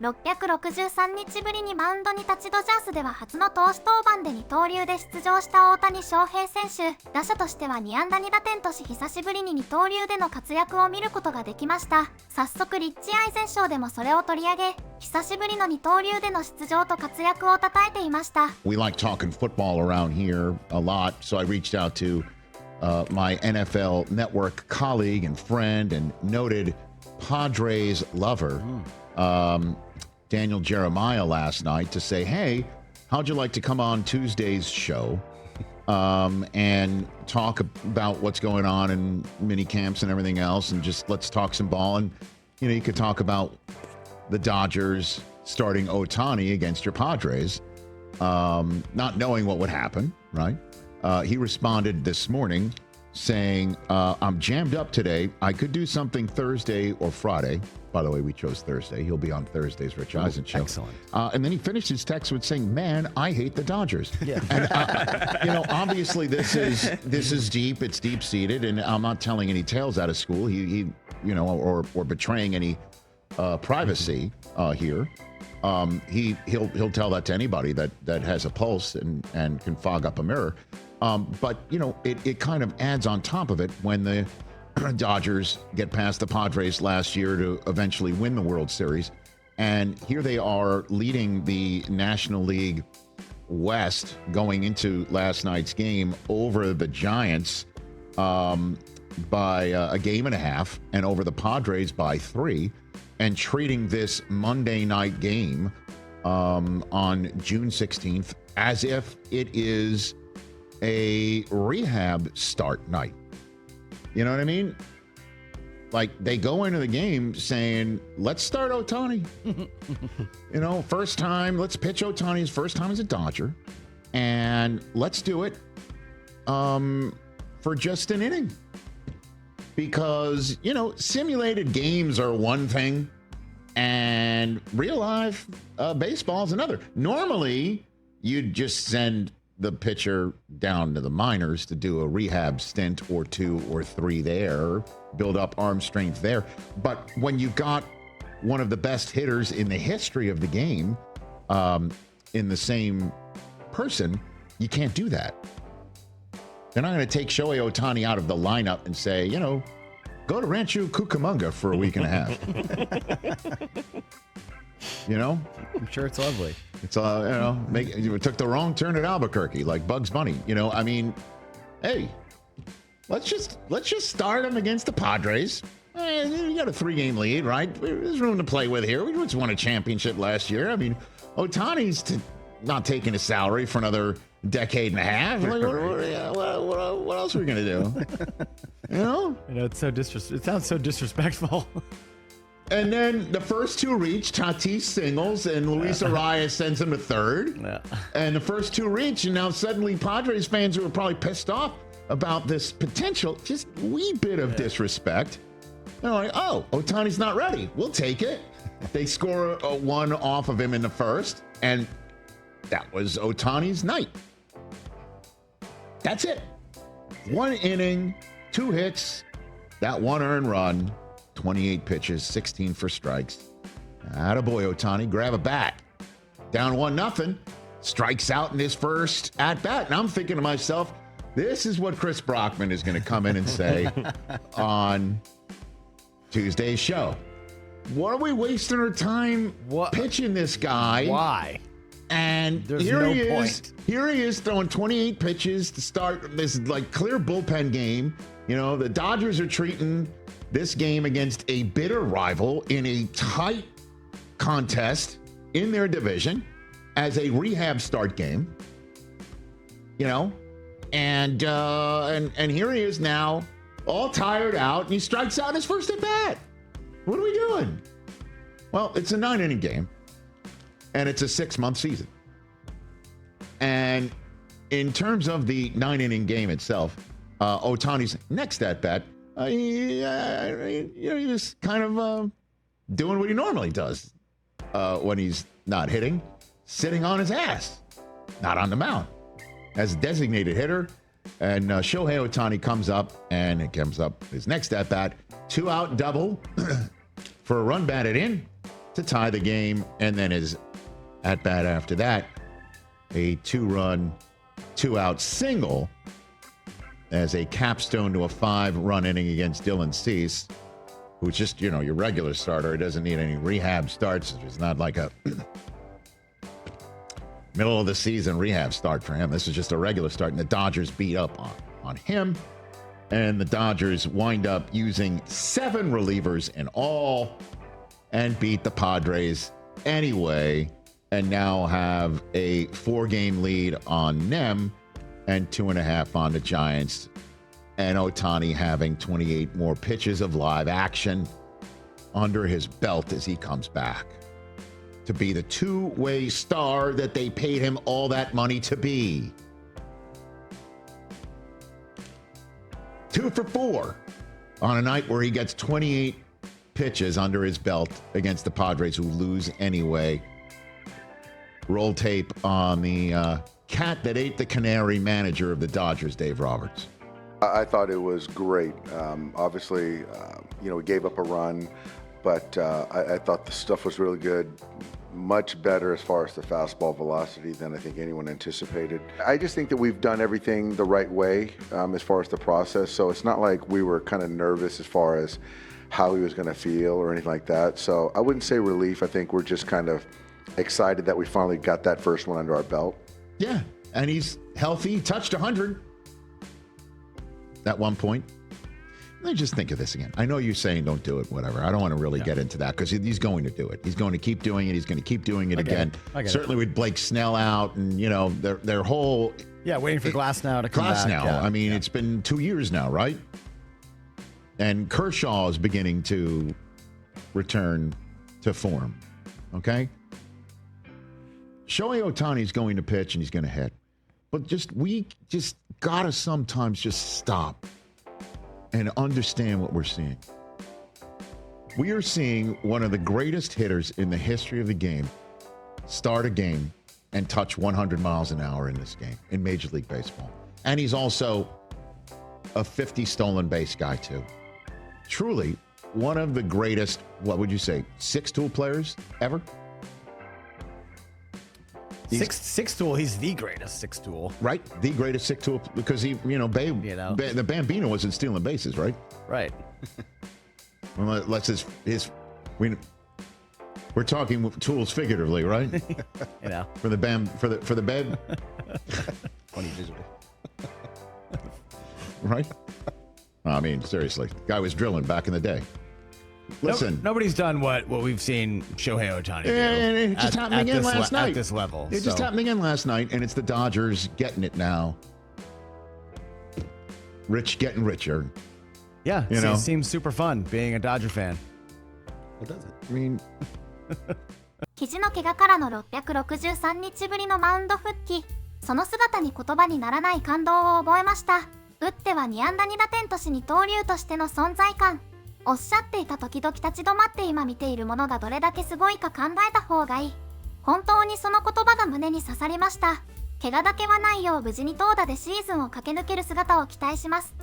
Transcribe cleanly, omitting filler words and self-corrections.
663日ぶりにマウンドに立ちドジャースでは初の投手登板で二刀流で出場した大谷翔平選手。打者としては2安打2打点とし久しぶりに二刀流での活躍を見ることができました。早速リッチアイゼンショーでもそれを取り上げ、久しぶりの二刀流での出場と活躍を称えていました。 We like talking football around here a lot, so I reached out to my NFL Network colleague and friend and noted Padres lover, Daniel Jeremiah, last night to say, hey, how'd you like to come on Tuesday's show and talk about what's going on in mini camps and everything else, and just let's talk some ball. And you could talk about the Dodgers starting Ohtani against your Padres, not knowing what would happen, right? He responded this morning saying, I'm jammed up today. I could do something Thursday or Friday. By the way, we chose Thursday. He'll be on Thursday's Rich Eisen Show. Excellent. And then he finished his text with saying, man, I hate the Dodgers. Yeah. And, obviously this is deep. It's deep-seated, and I'm not telling any tales out of school. He or betraying any privacy here. He'll tell that to anybody that has a pulse and can fog up a mirror. But it kind of adds on top of it when the Dodgers get past the Padres last year to eventually win the World Series, and here they are leading the National League West going into last night's game over the Giants by a game and a half, and over the Padres by 3, and treating this Monday night game on June 16th as if it is a rehab start night. You know what I mean? Like, they go into the game saying, let's start Ohtani. First time, let's pitch Ohtani's first time as a Dodger, and let's do it for just an inning. Because, simulated games are one thing, and real life baseball is another. Normally, you'd just send the pitcher down to the minors to do a rehab stint or 2 or 3 there, build up arm strength there. But when you've got one of the best hitters in the history of the game in the same person, you can't do that. They're not going to take Shohei Ohtani out of the lineup and say, go to Rancho Cucamonga for a week and a half. I'm sure it's lovely. It's it took the wrong turn at Albuquerque, like Bugs Bunny. Hey, let's just start them against the Padres. You got a 3-game lead, right? There's room to play with here. We just won a championship last year. I mean, Ohtani's not taking a salary for another decade and a half. Like, what else are we gonna do? It's so it sounds so disrespectful. And then the first 2 reach, Tatis singles, and Luis Arias sends him to third. Yeah. And the first 2 reach, and now suddenly Padres fans who are probably pissed off about this potential, just wee bit of disrespect. They're like, oh, Ohtani's not ready. We'll take it. They score a 1 off of him in the first, and that was Ohtani's night. That's it. 1 inning, 2 hits, that 1 earned run. 28 pitches, 16 for strikes. Attaboy, Ohtani, grab a bat. Down 1-0, strikes out in his first at-bat. And I'm thinking to myself, this is what Chris Brockman is going to come in and say on Tuesday's show. What are we wasting our time pitching this guy? Why? And here he is throwing 28 pitches to start this clear bullpen game. The Dodgers are treating this game against a bitter rival in a tight contest in their division as a rehab start game, and here he is now, all tired out, and he strikes out in his first at bat. What are we doing? Well, it's a 9-inning game, and it's a 6-month season. And in terms of the 9-inning game itself, Ohtani's next at bat, he was kind of doing what he normally does when he's not hitting, sitting on his ass, not on the mound, as a designated hitter. And Shohei Ohtani comes up, and it comes up his next at bat, 2-out double for a run batted in, to tie the game, and then his at bat after that, a 2-run, 2-out single as a capstone to a 5-run inning against Dylan Cease, who's just, your regular starter. He doesn't need any rehab starts. It's not like a middle of the season rehab start for him. This is just a regular start, and the Dodgers beat up on him. And the Dodgers wind up using 7 relievers in all and beat the Padres anyway, and now have a 4-game lead on them and 2.5 on the Giants. And Ohtani having 28 more pitches of live action under his belt as he comes back to be the two-way star that they paid him all that money to be. 2 for 4 on a night where he gets 28 pitches under his belt against the Padres, who lose anyway. Roll tape on the cat that ate the canary manager of the Dodgers, Dave Roberts. I thought it was great. Obviously, we gave up a run, but I thought the stuff was really good. Much better as far as the fastball velocity than I think anyone anticipated. I just think that we've done everything the right way as far as the process. So it's not like we were kind of nervous as far as how he was going to feel or anything like that. So I wouldn't say relief. I think we're just kind of excited that we finally got that first one under our belt. Yeah, and he's healthy. He touched 100 at one point. Let me just think of this again. I know you're saying don't do it, whatever. I don't want to really get into that because he's going to do it. He's going to keep doing it. He's going to keep doing it again. Certainly with Blake Snell out and, their whole... Yeah, waiting for Glasnow to come back. Glasnow. Yeah. I mean, it's been 2 years now, right? And Kershaw is beginning to return to form, okay? Shohei Ohtani's going to pitch and he's going to hit. But we just got to sometimes just stop and understand what we're seeing. We are seeing one of the greatest hitters in the history of the game start a game and touch 100 miles an hour in this game in Major League Baseball. And he's also a 50 stolen base guy too. Truly one of the greatest, what would you say, six-tool players ever? Six-tool, he's the greatest six-tool. Right, the greatest six-tool because he, the Bambino wasn't stealing bases, right? Right. Unless we're talking tools figuratively, right? For the bed. Funny visual. Right? I mean, seriously, guy was drilling back in the day. Listen, nobody's done what we've seen Shohei Ohtani do. And it's just happening again last night. At this level. It's just happening again last night, and it's the Dodgers getting it now. Rich getting richer. Yeah, it seems super fun being a Dodger fan. What does it? I mean, 肘の怪我からの663日ぶりのマウンド復帰。その姿に言葉にならない感動を覚えました。打っては2安打2打点とし二刀流としての存在感。おっしゃっていた時々立ち止まって今見ているものがどれだけすごいか考えた方がいい。本当にその言葉が胸に刺さりました。怪我だけはないよう無事に投打でシーズンを駆け抜ける姿を期待します。